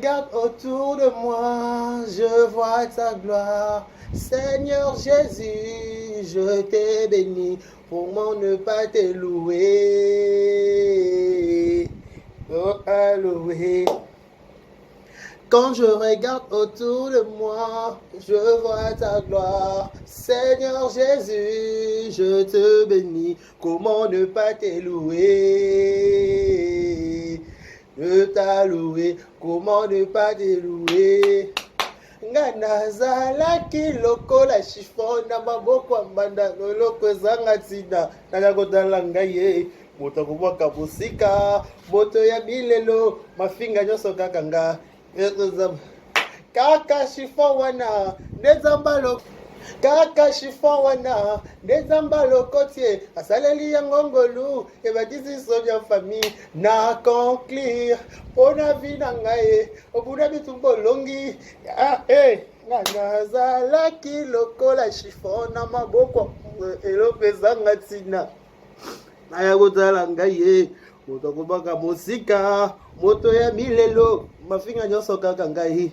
regarde autour de moi, je vois ta gloire. Seigneur Jésus, je t'ai béni. Comment ne pas te louer? Oh, louer. Quand je regarde autour de moi, je vois ta gloire. Seigneur Jésus, je te bénis. Comment ne pas te louer? Je t'ai loué. Comment ne pas te louer? Nazalaki lokola chiffon na maboko ya mbanda loloko ezanga ntina nakakotala ngai ye moto akobwaka bosika moto ya bilelo mafinga nyonso kaka nga kaka chiffon wana nzamba loko kaka chiffon wana nzamba lokotie asaleli yango ngolu ebakisi soki ya famille na conclure mpona vi na ngai obuna bitumba olongi nazalaki lokola chiffon na maboko eloko ezanga ntina naya kotala ngai ye moto akobaka mosika moto ya milelo mafinga nyonso kaka ngai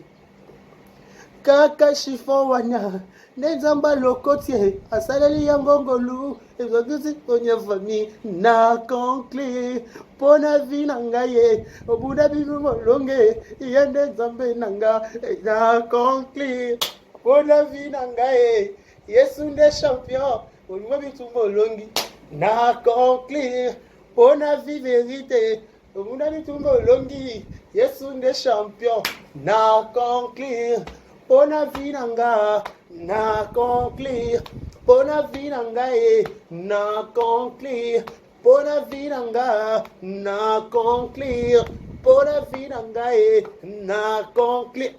kaka chiffon wana nzamba lokotie asaleli yango ngolu ezokisi konya famille na conclure mpona vi na ngai ye obuna bino molonge ye nde nzambe na nga na conclure mpona vi na ngai ye yesu nde champion olingo bitumba olongi na conclure mpona vi verite obuna bitumba olongi yesu nde champion na conclure mpona vi na nga na conclure mpona vi na ngai na conclure mpona vi na nga na conclure mpona vi na ngai na conclure.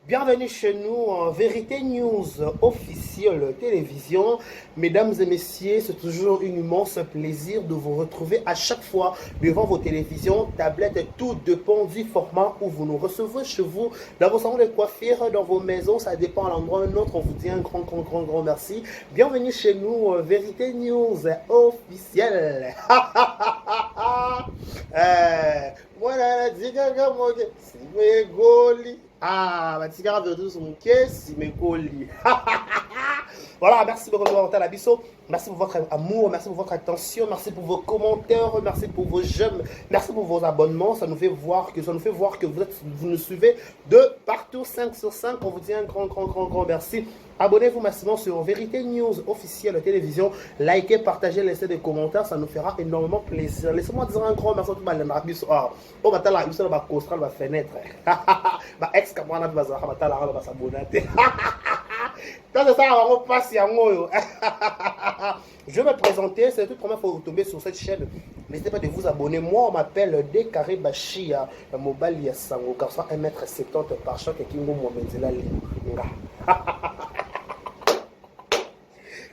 Bienvenue chez nous en Vérité News officielle télévision. Mesdames et messieurs, c'est toujours un immense plaisir de vous retrouver à chaque fois devant vos télévisions, tablettes, tout dépend du format où vous nous recevez chez vous, dans vos salons de coiffure, dans vos maisons, ça dépend à l'endroit un autre. On vous dit un grand merci. Bienvenue chez nous, Vérité News officielle. Voilà, Batikara Vérité sur mon caisse, mes colis. Voilà, merci beaucoup de votre abisso. Merci pour votre amour, merci pour votre attention, merci pour vos commentaires, merci pour vos j'aime, merci pour vos abonnements. Ça nous fait voir que vous nous suivez de partout, 5 sur 5. On vous dit un grand merci. Abonnez-vous massivement sur Vérité News officielle télévision. Likez, partagez, laissez des commentaires, ça nous fera énormément plaisir. Laissez-moi dire un grand merci à tout le monde. Oh, bah, la costral va fenêtre. Bah, ex-camarade va s'abonner. Je vais me présenter, c'est la toute première fois que vous tombez sur cette chaîne. N'hésitez pas de vous abonner. Moi, on m'appelle Dekare Bashia, Mobile Yasango, garçon 1m70 par choc et Kingo Mwamenzela Linga.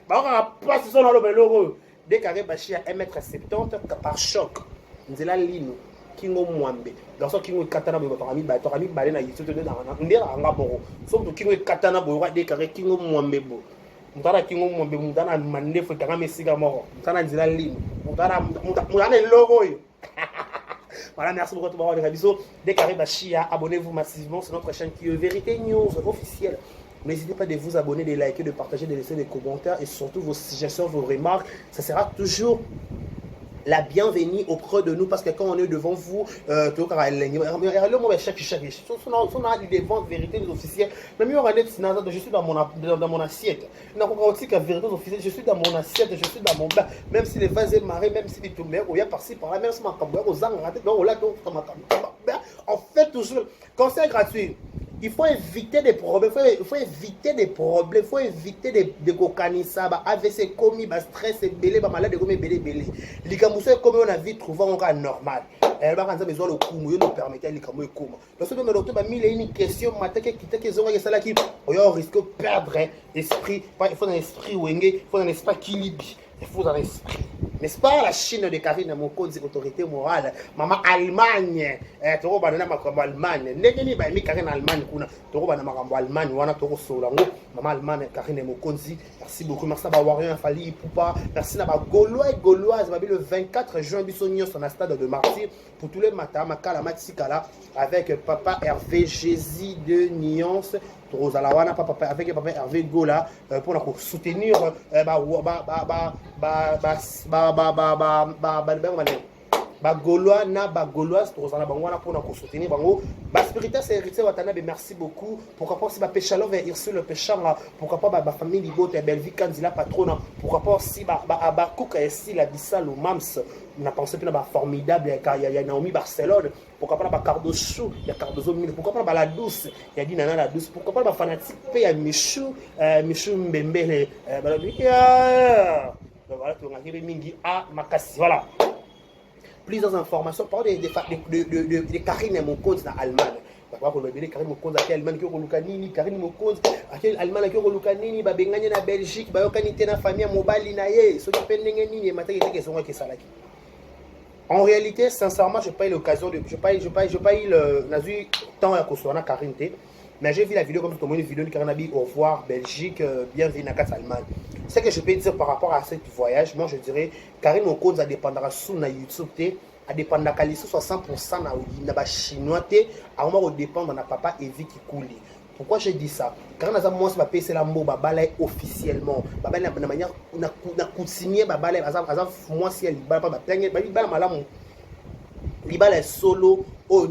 Bah, on va passer sur le logo. Dekare Bashia 1m70 par choc. Nzela Lino. Kingo Mwambe. Dans ce Kingo Katana, Torami Balena, il se tenait dans un angaboro. Sauf que Kingo Katana, Bora, Dekare Kingo Mwambe. Mutara Kingo Mwambe, Mutana Mandefo, Karame Sigamoro, Mutana Nzela Lino, Mutana logo. Voilà, merci beaucoup de votre avis. Dekare Bashia, abonnez-vous massivement sur notre chaîne qui est Vérité News officielle. N'hésitez pas de vous abonner, de liker, de partager, de laisser des commentaires et surtout vos suggestions, vos remarques. Ça sera toujours la bienvenue auprès de nous parce que quand on est devant vous, je suis dans mon assiette. Je suis dans mon assiette, je suis dans mon bain. Même si les vases est marré, même si les tombés, il y a par-ci par-là, même si ma on fait toujours. Conseil gratuit. Il faut éviter des problèmes, il faut éviter des cocanisas, AVC commis, stress, belé, malade, comme belé. Les camousseux comme on a vite trouvé un cas normal. Elle va rendre besoin le coup, nous permettez les camousseux comme. Parce que le docteur m'a mis une question, on risque de perdre l'esprit. Il faut un esprit wenge, il faut un esprit équilibre, il faut un esprit. N'est-ce pas la Chine de Karine, mon code d'autorité morale, maman Allemagne, tu vois, Allemagne, n'est-ce pas Karine Allemagne, tu vois, Allemagne, tu vois, maman Allemagne, Karine Mokonzi, merci beaucoup, merci à Bawarian, Fali, Poupa, merci à Gaulois et Gauloises, le 24 juin, Bissonnios, sur la stade de Martyr, pour tous les matins, Makala, Matsikala, avec papa Hervé Jésus de Nuance, avec papa Hervé Gola, pour soutenir, Gaulois na Gauloise tozana bango wana pona ko soutenir bango Spiritas héritier watana merci beaucoup pourquoi pas si ba péchalon vers Ursule péchanga pourquoi pas ba famille Libote Belleville Kanzila patrona pourquoi pas si ba Abakuka ici la Bissalo Mams on a pensé que ba formidable il y a Naomi Barcelone pourquoi pas ba Cardozo il y a Cardozo pourquoi pas la douce il y a Dinana la douce pourquoi pas ba fanatique pe ya Michou Mbembele voilà tu ngakiri mingi a makasi voilà. Plusieurs informations par de Karine Mokonzi en Allemagne. Parce que Karine Mokonzi en Allemagne qui est Nini, Karine Mokonzi en Allemagne qui est Nini, Bengani en Belgique, Bayokani na famille mobile naye, ceux qui peinent Nini et matin qui sont qui salaki. En réalité, sincèrement, je n'ai pas eu l'occasion de, je n'ai pas eu le temps à construire Karine T. Mais j'ai vu la vidéo comme tout le monde, une vidéo de Karinabi, au revoir Belgique, bienvenue à Allemagne. Ce que je peux dire par rapport à ce voyage, moi je dirais, Karine Mokonzi a dépendra sur YouTube, a dépendra de 60% na chinois, à moment où dépend de papa Evi qui coule. Pourquoi je dis ça? Quand on a moi c'est PC la mot babala officiellement, babala de manière on a continué babala azaf moi si elle babala pas plaigner babala malamu. Libala solo on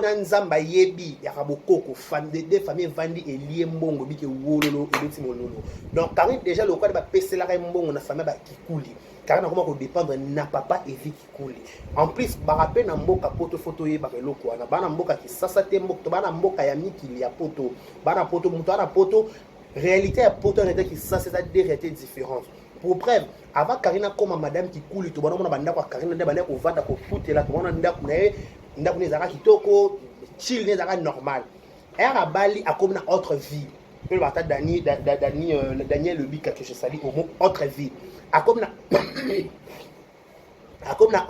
a nzamba yebi ya kabokoko fan de famille vandi et lié mbongo bike wololo et beti mololo. Donc quand déjà le quoi ba PC la mbongo na famille ba kikuli. Car on comment dépendre na papa et vie qui coule. En plus ba rappel na mboka poto photo ye ba loko na bana mboka ki sasa te mboka bana mboka ya miki ya poto. Bana poto muto na poto réalité ya poto réalité qui ça c'est deux réalités différentes. Pour preuve, avant Karina comme madame qui coule, tout le monde a dit Karina de balai au vent au foot et là tout le monde a dit que qui toko chill n'est normal. Elle a bali a comme une autre vie. Le bata Daniel le bic que je salue au mot autre vie. A comme na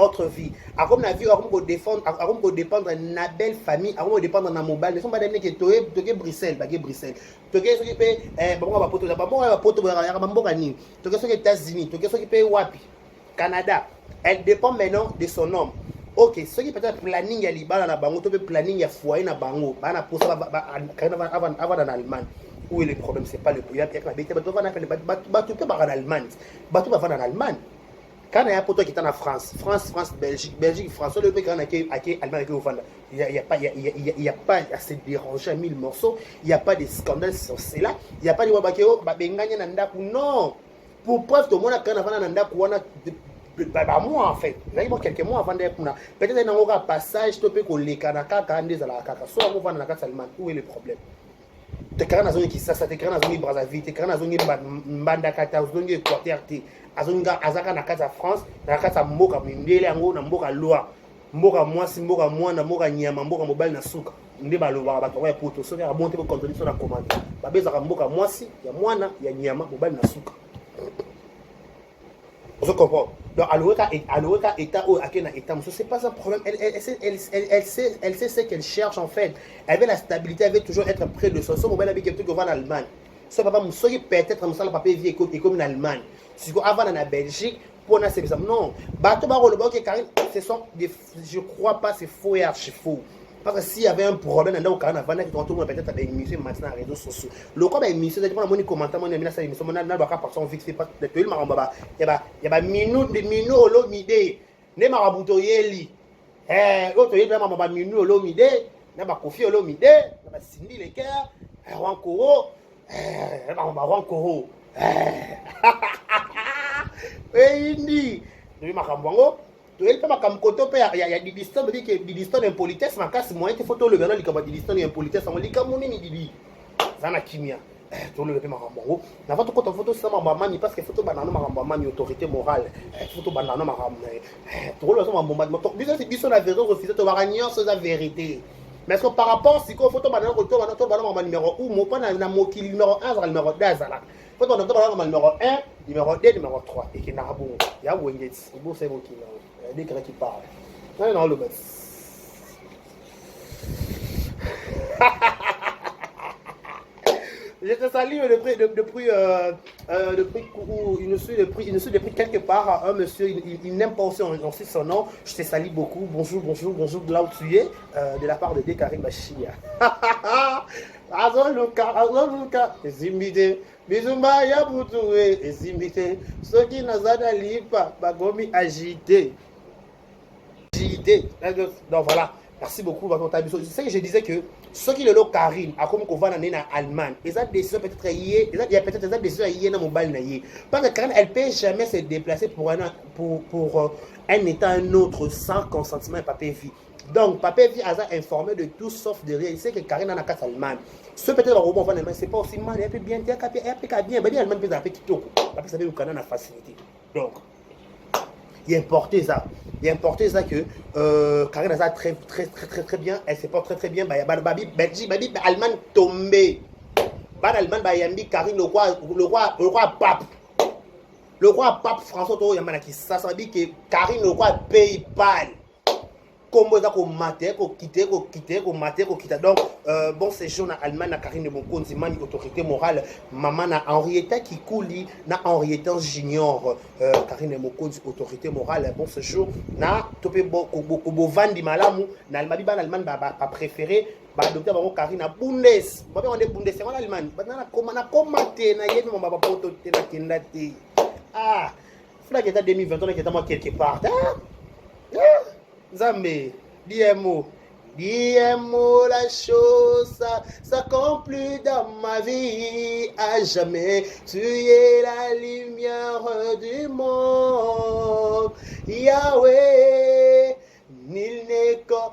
autre vie, a comme na vie, a comme défendre, a comme dépendre na belle famille, a comme dépendre na mobile. Ne sont pas des que toé Bruxelles, bagé Bruxelles. Toké ceux qui paient, bon va poto, bon va poto, ya mamboka ni. Toké ceux qui États-Unis, toké ceux qui paient wapi, Canada. Elle dépend maintenant de son homme. Ok, ceux qui peut-être planning ya libala na bango, toké planning ya foyer na bango, ba na posa avant en Allemagne. Où est le problème? C'est pas le problème. Il y a des gens qui vont en Allemagne. Bateau va en Allemagne. Quand il y a un poteau qui est en France, Belgique, France, le pays qui est Allemagne, il n'y a pas à se déranger à 1000 morceaux, il n'y a pas de scandale sur cela, il n'y a pas de wabakeo, non. Pour preuve, tout le monde a quand on a moi en fait, quelques mois avant d'être peut-être qu'il y a un passage, tu peux qu'on les canaka, soit on va dans la carte allemande, où est le problème? Te kana na zongi Kisasa, te kana na zongi Brazzaville, te kana na zongi Mbandakata, zongi Équateur, te azonga azaka na kata France, na kata mboka mindele yango na mboka loa, mboka mwasi, mboka mwana, mboka nyama, mboka mobile na suka. Nde baloba bato ya poto, soki ya monter ko contrôler sur la commande. Babeza mboka mwasi, ya mwana, ya nyama, mobile na suka. Vous comprenez? Donc, Aloueka État ou Akena État, c'est pas un problème. Elle sait ce qu'elle cherche en fait. Elle veut la stabilité, elle veut toujours être près de son mobile avec quelqu'un qui va en Allemagne. Ce papa, peut-être un le papier vie comme en Allemagne. Si vous avant en Belgique, pour na c'est non. Bateau baro le banque Karine, ce sont des, je crois pas, c'est faux et archi faux. Parce que s'il y avait un problème, on a peut-être des émissions maintenant les réseaux sociaux. Le cas des émissions, c'est pas mon commentaire, mon émission, émission, mon n'a pas partir vite fait pas de pays maramba. Il y a minute de minute au midi. Ne marabuto yeli. L'autre il vraiment ba minute au midi, n'a pas confié au midi, n'a pas Cindy les cœurs, Rankoro, Rankoro. Indi, ne marambango. Il peut pas comme côté il y a des distances dit que des distances d'impolitesse ma casse moyen que photo le gars il comme des distances d'impolitesse on dit comme on ni dit ça na kimia tout le peu marambo na photo quand photo ça maman parce que photo banana maman autorité morale photo banana maman tout le monde maman c'est biso la vérité refuser de voir ignorer la vérité mais est-ce que par rapport si ko photo banana ko banana numéro 1 mo pas na mo ki numéro 1 vers numéro 2 là photo banana numéro 1 numéro 2 numéro 3 et qui na bon ya wengeti ibo c'est mo ki des gars qui parlent. Non, non, le bas. Je te salue il nous suit depuis quelque part. Un monsieur, il n'aime pas aussi son nom. Je te salue beaucoup. Bonjour, de là où tu es, de la part de Karim Bachia. Azoluka, Zimide, Bizumba Yabutoué, Zimide, ceux qui n'ont pas lipa, Bagomi agité. Donc voilà. Merci beaucoup. Je sais que je disais que ceux qui le lot Karine, à comme qu'on va en Allemagne, ils ont décidé peut-être il y a peut-être des décisions hier dans mobile naïe. Parce que Karine, elle peut jamais se déplacer pour un état un autre sans consentement et papier vie. Donc papier vie a informé de tout sauf de rien. Il sait que Karine en a qu'à Allemagne. Ceux peut-être au bon Allemagne, c'est pas aussi mal. Elle peut bien, elle peut bien. Ben Allemagne peut appeler Kitoko. Parce que ça veut dire qu'on a la facilité. Donc il importait ça. Il importait ça que Karine a ça très bien. Elle se porte très bien. Babi Allemagne tombé. Ban Allemagne Bayambi Karine le roi pape. Le roi pape François Toro Yamanaki. Ça veut dire que Karine le roi PayPal. Comment ça qu'on mater, qu'on quitter. Donc bon séjour en Allemagne na Karine de mon compte, c'est autorité morale. Maman na Henrietta qui couli na Henrietta Junior. Karine de mon compte, autorité morale. Bon séjour na topé bo vandi malamu na Allemagne ba préféré ba docteur ba Karine na Bundes. Ba on est Bundes en Allemagne. Ba na commenter na yebi mon baba poto te na kendate. Ah, fla que 2020 on est moi quelque part. Zambé, dis-moi, la chose s'accomplit dans ma vie à jamais. Tu es la lumière du monde, Yahweh, nul n'est comme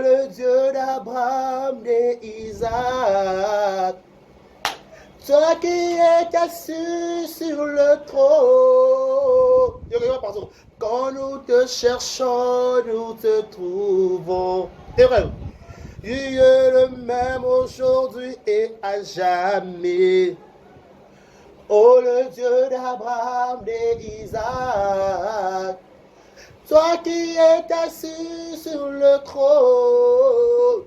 le Dieu d'Abraham et Isaac. Toi qui es assis sur le trône. Quand nous te cherchons, nous te trouvons. C'est vrai. Tu es le même aujourd'hui et à jamais. Oh, le Dieu d'Abraham et Isaac. Toi qui es assis sur le trône.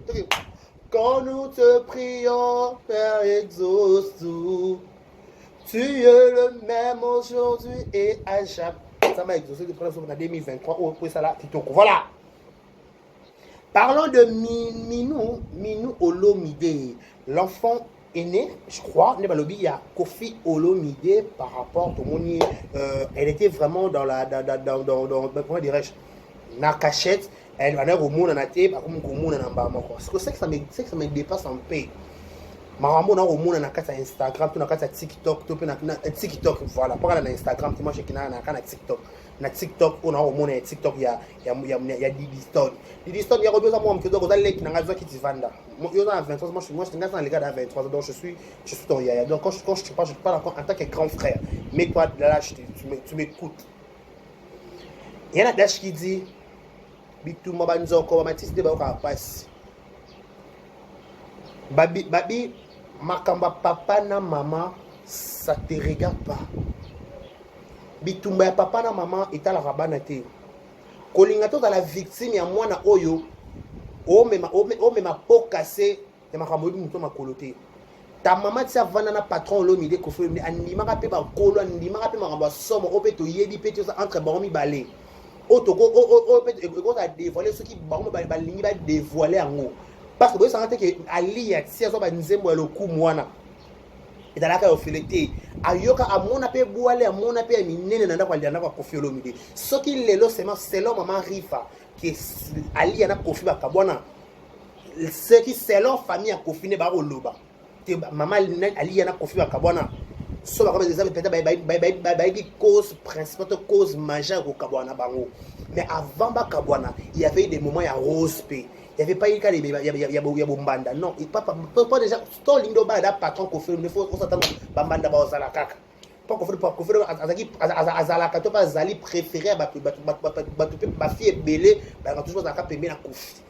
Quand nous te prions, Père, exauce tout. Tu es le même aujourd'hui et à jamais. Ça m'a exaucé de prendre en 2023. Voilà. Parlons de Minou Olomide. L'enfant est né, je crois, il y a Kofi Olomide par rapport à Moni. Elle était vraiment dans comment dirais-je, la cachette. Elle va au monde en athée, par contre, au monde en bas. C'est que ça me dépasse en paix. Marambo na au monde na kata Instagram, tu na kata TikTok, tu na TikTok, voilà. Pas na Instagram, tu moi je kina na TikTok. Na TikTok, on a au monde TikTok il y a Didiston. Didiston il y a besoin moi que donc les qui na ngazo qui vanda. Moi je suis 23, moi je suis dans les gars de 23 donc je suis ton yaya. Donc quand je parle en tant que grand frère. Mais toi là tu m'écoutes. Il y en a dash qui dit bitu mabanzo ko matis de ba ka passe. Babi makamba papa na maman ça te regarde pas. Bitumba papa na maman etala rabana te. Kolinga to la victime ya mwana oyo o mema po cassé te makambo muto makolote. Ta maman tsa vana na patron lo mide ko fe andima ka pe ba kolo andima ka pe makambo somo o pe to yebi pe to entre baromi balé. O to o pe ko ta dévoiler ce qui baromi balingi ba dévoiler ango. Parce que vous savez que Ali a si azo ba nzembo ya loku mwana etalaka yo filete ayoka amona pe boale amona pe minene nanda kwa liana kwa Kofi Olomide soki lelo selon maman Rifa que Ali ana Kofi ba kabwana ce qui selon famille a Kofi ne ba roloba te maman Ali ana Kofi ba kabwana so ba comme des exemples peut-être cause principale cause majeure au kabwana bango mais avant ba kabwana il y avait des moments ya rose pe. Il n'y avait pas eu il y a Bombanda. Non, il pas déjà. Tout lindo bada patron qu'on fait, il faut s'attendre Bambanda ba Zalakaka. Pas qu'on fait Azalaka, tu pas Zali préféré à ma fille est belée, bah toujours Zalaka peut bien Kofi.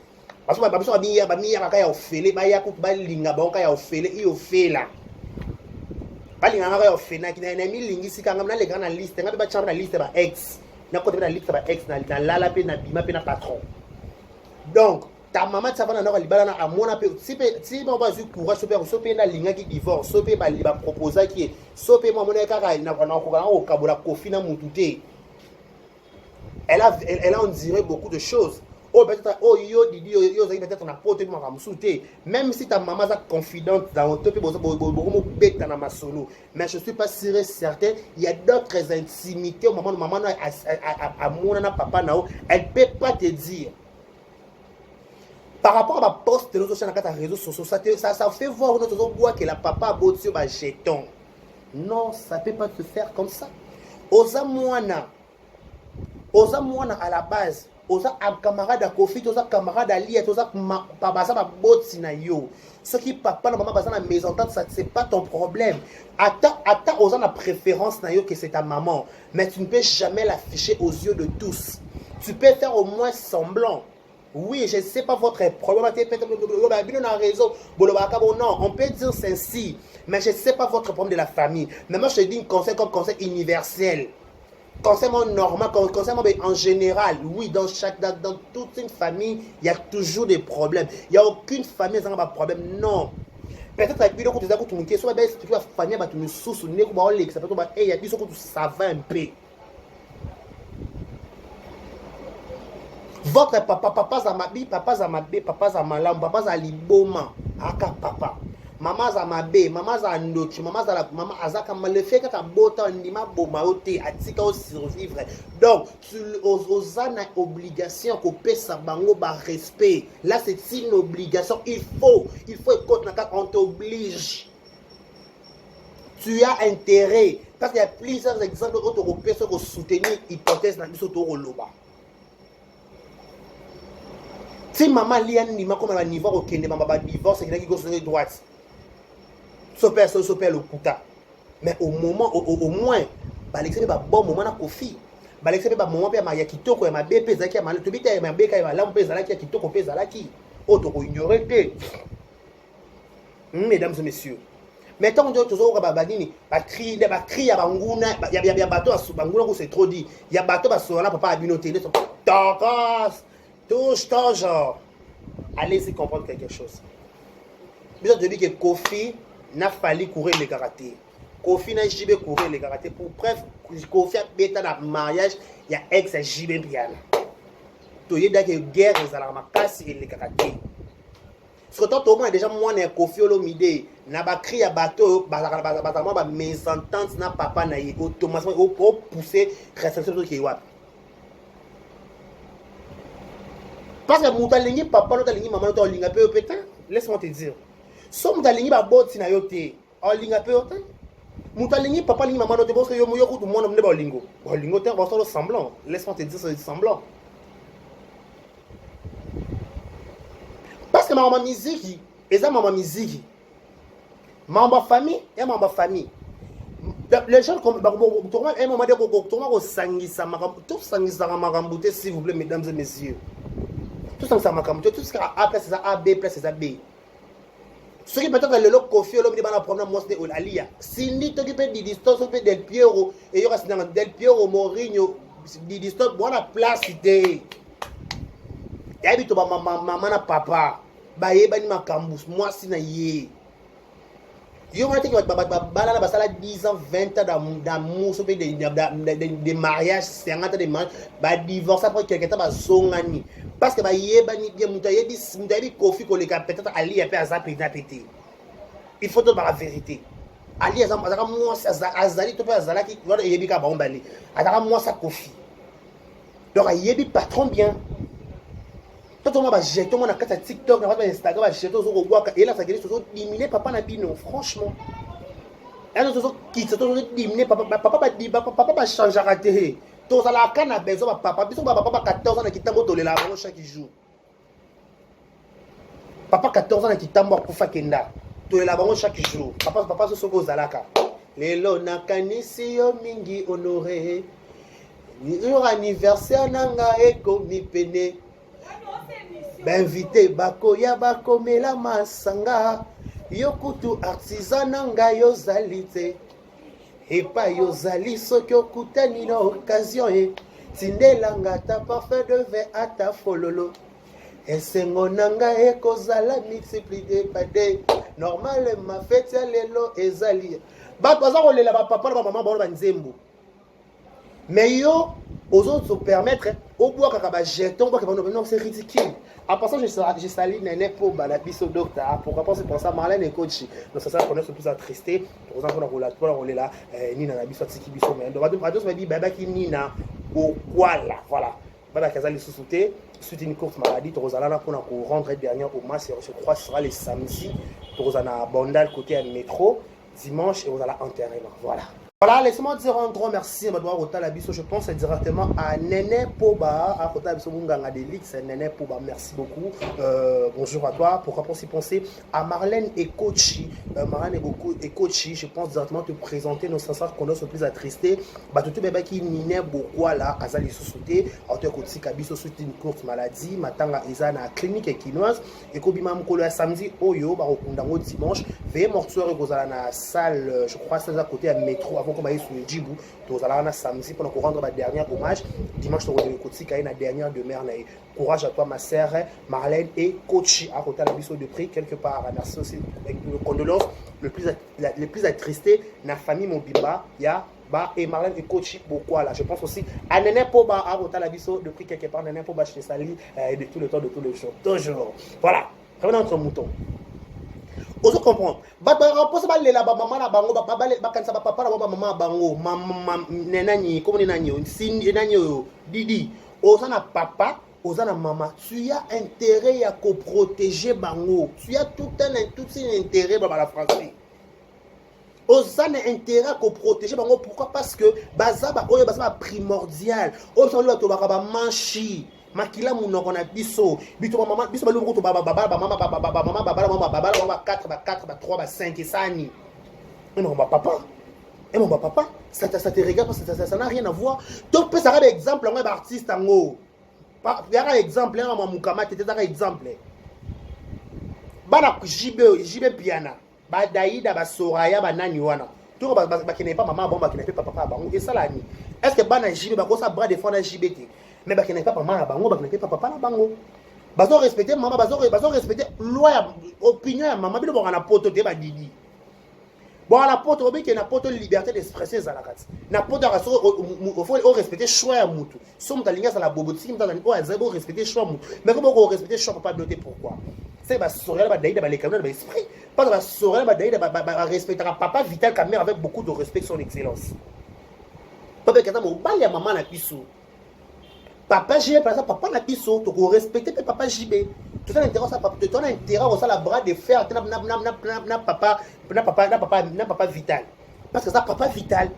Parce que ma besoin ba kaya ofele, ba ya coupe ba linga ba kaya ofele, il ofela. Ba linga kaya ofena, qui na mi lingi sikanga na le grand liste, nga ba chamba na liste ba ex. Na côté na liste ba ex na lala pe na bima pe na patron. Donc ta maman tu savana na libala na amona pe si ba ba zu courage so pe na linga ki divorce so pe ba proposer ki so pe maman na kaka na ko kabola kofi na mututé. Elle a on dirait beaucoup de choses. Oh peut-être oh yo didi yo peut-être na pote ma ramsouté même si ta maman est confidente dans ton peu na masolo mais je suis pas sûr et certain il y a d'autres intimités au moment où maman a mon na papa na elle peut pas te dire par rapport à ma poste de nos sur les réseaux sociaux ça fait voir notre bois que la papa a beau sur ba jeton non ça peut pas se faire comme ça oza mwana à la base oza camarade à Kofi, oza camarade à Liet, oza papa ba boti na yo. Ce qui papa na maman baza na mésentente, ça c'est pas ton problème. Attends oza na préférence na yo que c'est ta maman, mais tu ne peux jamais l'afficher aux yeux de tous. Tu peux faire au moins semblant. Oui, je ne sais pas votre problème, non, on peut dire ceci, mais je ne sais pas votre problème de la famille. Mais moi je te dis un conseil comme conseil universel. Concernant normal, concernant en général, oui, dans toute une famille, il y a toujours des problèmes. Il n'y a aucune famille qui n'a pas de problème. Non. Peut-être que tu as dit que tu as dit que la famille a une source, il y a des choses que ça va un peu. Votre papa Zamabi, papa Zamabe, papa Zamalam, papa Zaliboma, aka papa. Maman Zamabe, maman Zandochi, maman Azaka, le fait que tu as beau ndima bomaote, atika au survivre. Donc, tu as une obligation qu'on paie sa bango par respect. Là, c'est une obligation. Il faut écouter, on t'oblige. Tu as intérêt. Parce qu'il y a plusieurs exemples européens qui soutenir l'hypothèse dans le si maman liane ni ma comme un niveau au Kenya, maman va divorce, c'est qui sur droite. Sopère le kuta. Mais au moment, au moins, l'exemple est bon moment na Kofi. L'exemple est moment pour ma yakitoko et ma BP zaki ma to bita ma beka et ma lampe zalaki yakitoko pe zalaki. Auto ko ignorer. Mesdames et messieurs. Mettons que toujours babadini, ba cri ya banguna, ya bateau à banguna ko c'est trop dit. Ya bateau ba so là papa abinoté. Tokos. Touche ton genre. Allez-y comprendre quelque chose. Bien de dire que Kofi n'a fallu courir les karatés. Kofi n'a jamais courir les karatés. Pour bref, Kofi a été dans le mariage, il y a ex JB bien. Tu y a que guerre les alamakas et les karatés. Surtout tout le monde déjà moi n'a Kofi olomide n'a pas crié à bateau, bah mésentente n'a papa n'a eu automatiquement au pousser responsable qui est what. Parce que Moutalingi, papa, Moutalingi, maman, Moutalingi, peu pétain, laisse-moi te dire. So Moutalingi, ba bot sinayote, Olinga peu autant. Moutalingi, papa, Lingi, maman, te bosse que yo moyo tout le monde ne ba Olingo. Olingo, t'es un semblant. Laisse-moi te dire, c'est semblant. Parce que maman musique, et ça maman musique, maman famille, et maman famille. Les gens comme un moment de tout sangisa maramboute, s'il vous plaît, mesdames et messieurs. Tout ça tout ce qui a A plus c'est A, B plus c'est B. Ce qui peut-être le loc Kofi, l'homme de problème, moi c'est Olalia. Si ni t'occupe di distance, Del Piero, et il y aura Del Piero, Mourinho, di distance, bon la place c'était. Et habite maman na papa, ba yeba ni makambus, moi si na yé. Yo m'a dit que balala basala 10 ans 20 ans d'amour sur des mariages 50 ans de mariage ba divorce après quelqu'un temps ba zongani parce que ba yeba ni bien mutaye di Kofi ko le peut-être Ali a pas zapéter péter. Il faut dire la vérité. Ali azaka moi azali to pas azala ki voilà yebi ka ba ombali azaka moi sa Kofi. Donc yebi patron bien. Tout le monde va jeter, tout le monde a fait TikTok, on va Instagram, va jeter aux autres, et là ça guérit, diminuer papa n'a pas non, franchement. Et là qui se sont diminuer papa va changer à rater. Tout ça là quand a besoin papa 14 ans qui tambo tolé la chaque jour. Papa 14 ans qui tambo pour faire kenda. Tolé la chaque jour. Papa se soko zalaka. Lelo nakanisi yo mingi honoré. Jour anniversaire nanga eko mi pene. Invité bakoya bakomela masanga yokutu artisan nanga yozali te epa yozali soki okutani na occasion e tindelanga ta parfait de verre ata fololo esengo nanga ekozala multiplié par deux. Normal ma fête ya lelo ezali. Baza kolela ba papa na ba maman ba nzembo. Mais yo aux se permettre au bois kaka ba jeton bois que non c'est ridicule. En passant je salue Néné pour la biso docteur. Pourquoi pas c'est pour ça Marlène et coach. Donc ça qu'on est plus attristé. Par exemple on a là ni na biso tiki biso mais donc radio m'a dit baba ki nina au voilà voilà. Baba kazali sous-souté suite une courte maladie Torozala pour rendre dernier hommage je crois ce sera les samedis Torozana Bandal côté à métro dimanche et on allà enterrement voilà. Voilà, laissez-moi dire un grand merci à Madoua Rotalabiso. Je pense directement à Néné Poba, à Rotalabiso Munganga Delix. Néné Poba, merci beaucoup. Bonjour à toi. Pourquoi pas aussi penser à Marlène et Kochi. Marlène et Kochi, je pense directement te présenter nos sincères qu'on est plus attristés. Batutu Beba qui n'y beaucoup là, Azali Soussouté, auteur Kotsi Kabiso sous une courte maladie, Matanga Ezana clinique équinoise, et Kobima Mukolo samedi, Oyo, Barokundango dimanche, veille mortuaire et Gozala salle, je crois, c'est à côté à métro avant comme sur le Djibou, nous allons samedi pour nous rendre ma dernière hommage. Dimanche, nous allons écouter la dernière demeure. Courage à toi, ma sœur Marlène et Kochi à côté de la biseau de prix quelque part. Merci aussi avec le condoléances le plus attristé, la famille Mobimba, ya ba et Marlène et Kochi beaucoup là. Je pense aussi à Néné Poba à côté de la biseau de prix quelque part. Néné Poba chez Sali de tout le temps de tous les jours. Toujours. Voilà. Revenons à notre mouton. Ozo comprendre. Pose ba lela ba mama na bango ba kanisa ba papa na ba mama bango mama nenani comme nenani sin nenani didi oza na papa oza na mama tu as intérêt à protéger bango tu as tout un intérêt ba la français oza na intérêt à protéger bango pourquoi parce que bazaba oyo bazaba primordial ozo lo to ba manchi makila munoko na biso bito mama biso balungu to baba mama 4 3 5 esani et mon papa ça te regarde parce que ça n'a rien à voir donc peut ça exemple un artiste ngo il y a un exemple un mamukama tete un exemple bana jibe piana ba daïda ba soraya ba nani wana to ba kene pas maman bon ba kene pas papa bango et ça là ni est-ce que bana jibe ba ko ça bras de fond na jibete mais bah qui n'est pas maman à bango, bah qui n'est pas papa à bango. Bazo respecter maman, bazo respecter loi, opinion à maman, bien bon on a poto de bah didi. Bon on a poto bien qu'il y a poto liberté d'expression à la carte. Na poto à faut respecter choix à mutu. Somme d'aligner à la bobotique, dans la niveau à zéro respecter choix mutu. Mais comment on respecter choix papa noter pourquoi? C'est bah sourire bah d'ailleurs bah les canons bah esprit. Pas bah sourire bah d'ailleurs bah respecter papa vital quand même avec beaucoup de respect son excellence. Papa quand on balle à maman na pisou. Papa JB, par exemple, papa n'a pas so, tu dois respecter papa JB. Tout ça intérêt ça papa, tu as intérêt au la bras de fer, n'a papa vital. Parce que ça papa vital.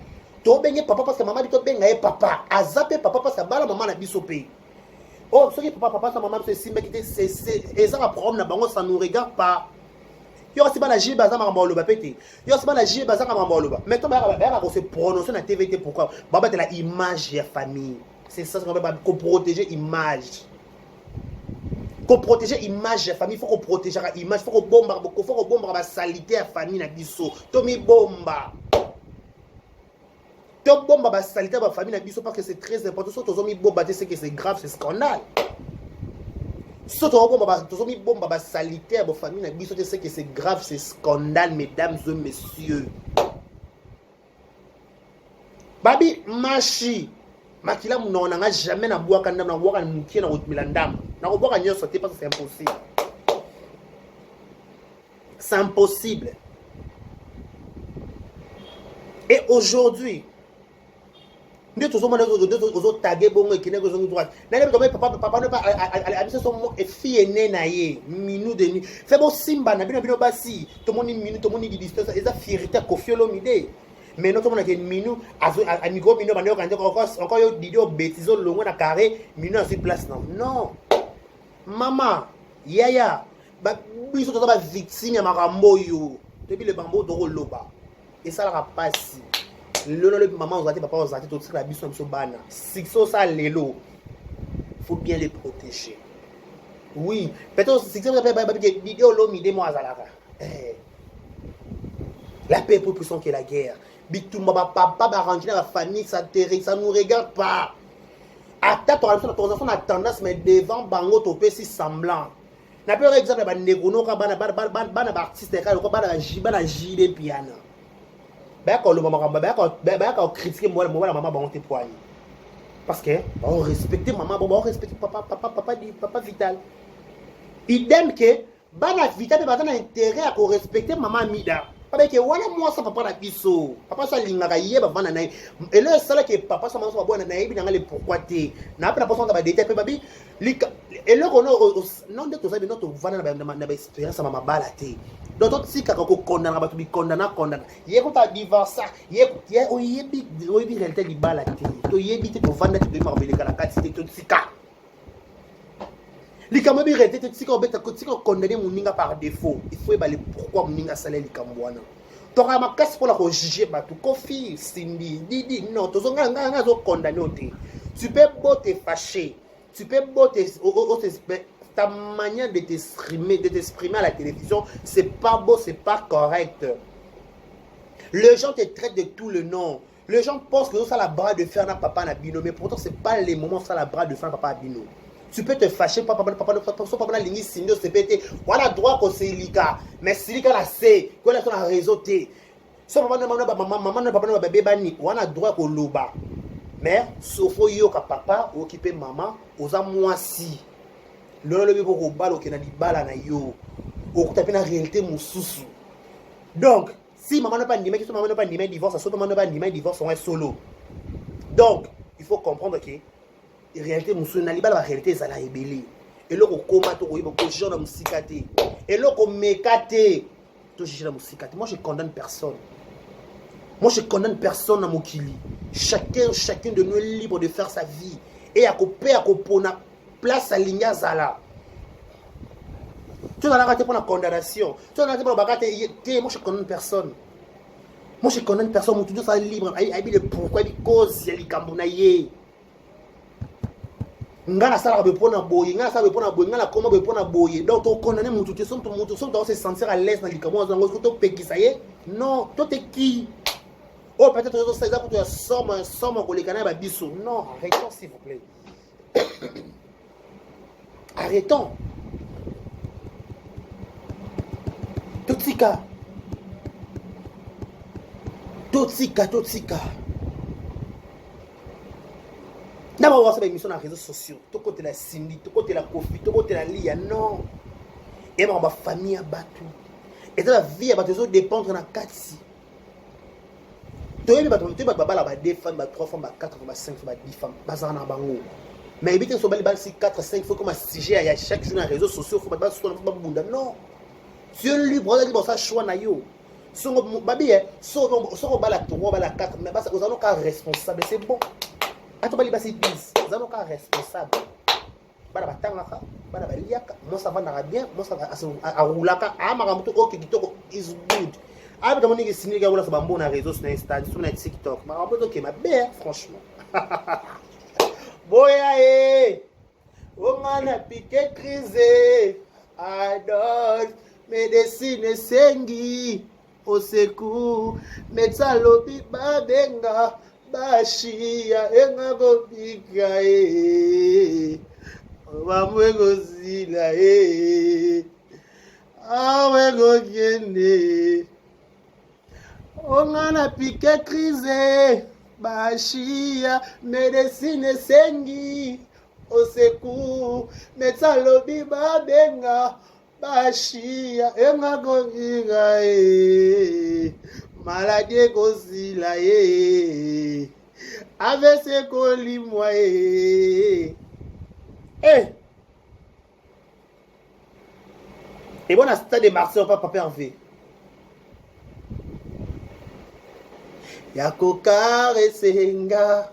Tu as baigné papa parce que maman dit tu baigné papa. Azapé papa parce que bala maman n'a biso pays. Oh, ce qui papa sa maman c'est mais c'est ça problème na bango ça nous regarde pas. Yo aussi ba la JB baza mama loba pété. Yo aussi ba la JB baza mama loba. Mais toi ba se prononcer na TVT pourquoi? Baba de la image de la famille. C'est ça qu'on protéger l'image. Qu'on protéger l'image de la famille, il faut qu'on protège l'image, il faut qu'on bombe la salité de la famille. Tomi bomba. Tomi bomba la salité de la famille parce que c'est très important. Si tu as bomba, c'est que c'est grave, c'est scandale. Si tu as bomba la salité de la famille, c'est que c'est grave, c'est scandale, mesdames et messieurs. Babi, machi. Makila on n'a jamais na boire quand na boire mukie na milandam na boire nyo sauter parce que c'est impossible. C'est impossible. Et aujourd'hui nous tous on taguer bon qui n'est que zone droite. Na papa ne pas habiter son fille aînée na ye minu de nuit. Fait bon simba na bino basi to moni minu to moni di distance eza fierté kofiolo mide. Mais nous avons un minu, à micro, minu, encore yo didio bêtiso longo na carré, minu en place non. Non. Maman, yaya, ba biso to ba victime ya makambo yo. Depuis le bambo doro loba. Et ça la passe. Le maman on papa on tout ça la biso so bana. Si ça lelo. Faut bien les protéger. Oui, peut-être si c'est pas didio lo mi demo azalaka. La paix est plus puissante que la guerre. Bitumba papa ba rentrer dans la famille ça nous regarde pas. ata ton a tendance mais devant bango to pesi semblant na par exemple ba negono ka bana artiste ka ko bana jide piano ba ko lo mama ba ka critiquer moi maman bango te poigne parce que on respecter maman on respecter papa Vital idem que bana Vital ba na intérêt à ko respecter maman Mida parce que voilà moi ça papa na biso papa ça lingaka yeba bana na et le seul que papa ça maman so bona na yebi na ngale pourquoi te na pas personne ba détail babi et le kono non de tout ça notre vana na expérience maman bala te donc tout si ka ko condamna ba to bi condamna ye ko ta divorce ye oyebi réalité di bala te to yebi te to vanda te ma rebele kala kati te to sika likambo bi réalité te sika obeta ko sika condamner muninga par défaut il faut ebaler pourquoi muninga sala likambo wana toka makasi pour la juger ba tout kofi sindi didi non to zonga nga zo condamner te tu peux beau te fâcher tu peux beau te ta manière de t'exprimer à la télévision, c'est pas beau, c'est pas correct. Les gens te traitent de tout le nom. Les gens pensent que ça la bras de fer na papa na bino, mais pourtant c'est pas les moments ça la bras de fer na papa bino. Tu peux te fâcher papa na lingi sindo c'est pété. Voilà droit ko silika, mais silika la c'est, ko la son réseau té. So maman na papa na bébé bani, wana droit ko loba. Mais sofo yo ka papa occuper maman, oza mwasi. Le pour balo qui na di bala na yo au taper na réalité mususu donc si maman n'a pas ni qui maman n'a pas ni divorce ça maman n'a pas ni divorce on est solo donc il faut comprendre que réalité mususu na li bala la réalité ça la ébélé et le ko koma to ko yibo ko jona musikate et le ko mekate to jona musikate moi je condamne personne na mokili chacun de nous est libre de faire sa vie et à couper à kopona place à ligne zala. Tu as raté pour la condamnation. Tu as raté pour la bagarre. Moi je connais personne. Moi je connais personne. Mon tout ça libre. Aïe le pourquoi il cause il kambunaye. Ngana sala be pona boye, ngana sala be pona boye, ngana koma be pona boye. Donc tu condamner mon tout son doit se sentir à l'aise dans les kambo zango to pekisa ye. Non, toi t'es qui? Oh peut-être ça ça pour toi somme ko les kana ba biso. Non, arrêtons s'il vous plaît. Arrêtons. Totsika. D'abord, on va faire des émissions dans les réseaux sociaux. Tout côté la Cindy, tout côté la Kofi, tout côté la Lia. Non. Et ma famille a battu. Et la vie a battu. Les autres dépendent de la 4. Tu as des femmes, 3 femmes, 4 femmes, 5 femmes, 10 femmes. Mais évitez de se si 4, 5 fois comme un sujet à chaque jour dans les réseaux sociaux. Il faut pas se non. Si on lui prend ça, choix na yo. Si on babi, si on bat la 3, bat la 4, mais vous avez un responsable. C'est bon. Attends, bali basi 10. Vous avez un responsable. Bala batanga, bala baliaka. Moi ça va na bien. Moi ça va à roulaka. Ah maramuto ok kitoko is good. Ah mais mon signé que vous la bambo na réseaux sur Instagram, sur TikTok. Maramuto ok ma belle franchement. Boya eh. On a piqué crisé. Adore. Médecine sengi au secours médecin lobi babenga bashia enga bobika bamwego zila awego kende ongana piqué crise bashia médecine sengi au secours médecin lobi babenga Bashia, engago inga maladie kozila avese kolimwa et bon à stade de Marseille papa Hervé yako karesenga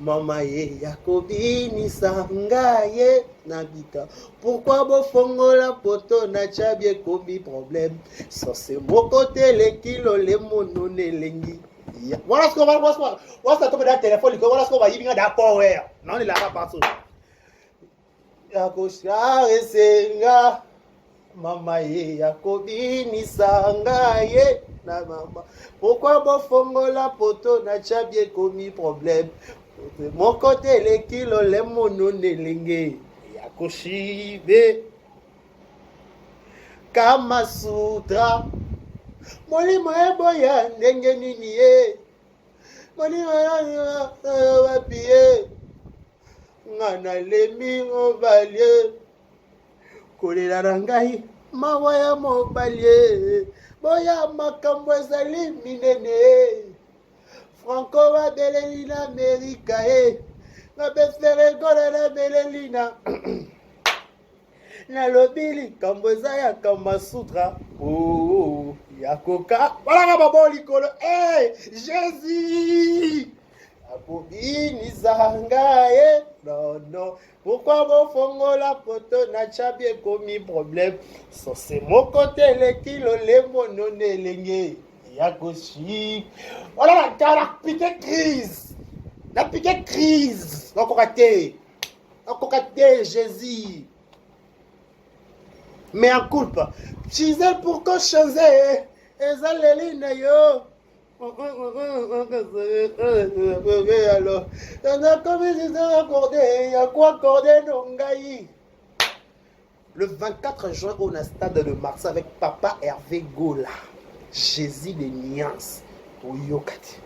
Mama ye yakobini sanga ye nabita. Pourquoi bofongo la poto na chabie kobi problème. Ça c'est mon côté les kilos les mono ne lengi. Voilà ce qu'on va voir. Voilà ça tombe dans le téléphone. Voilà ce qu'on va y venir d'accord ouais. Non il a pas partout. Yakoshare senga. Mama ye yakobini sanga ye. Pourquoi bofongo la poto na chabie kobi problème. Mon côté les kilos les mono nelenge yakoshibe Kama Sutra molimo eboya ndenge nini ye molimo wapi ye ngana lemi obalie kolela na ngai mawa ya mobalie boya makambo ezali minene Franco babeleli na Amerika na beferegola na beleli na nalobi likambo eza ya Kama Sutra ya koka balanga babo likolo Jésus akobinisa ngai non pourquoi bofongola poto na chabi ekomi problème sose moko te eleki lolembo nono elenge ya koshi wala na crise napike crise nakoka te Jésus mais en culpe Gisèle pourquoi changer ezaleli na yo alors le 24 juin on a stade de Marseille avec papa Hervé Gola Jésus de Niance oyokati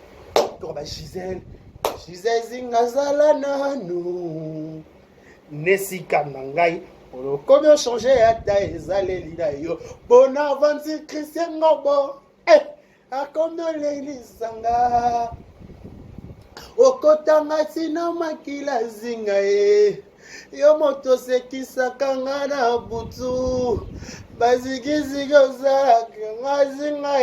toba Gisèle zingazala nanu nesika nangai comment changer ata ezaleli na yo Bonaventure Christian Ngobo akonolelisanga okotanga tina makila zinga yo moto sekisaka nga na butu bazikiziki ozalaka nga zinga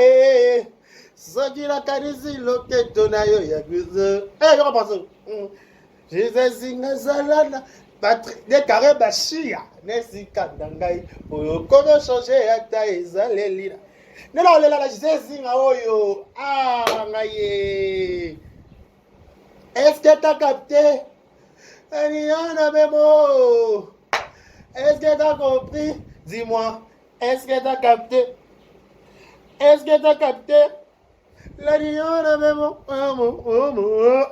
soki nakanisi loketo na yo ya biso yoko paso jezezinga zalana dekare bashia nesika na ngai oyo kono change ata ezaleli nela olela la jezezinga oyo ngai est-ce que t'as capté Eliana Memo est-ce que t'as compris dis-moi est-ce que t'as capté L'Eliana Memo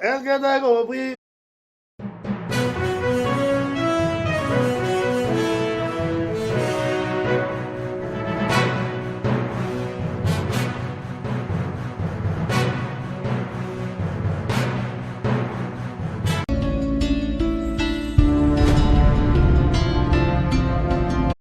est-ce que t'as compris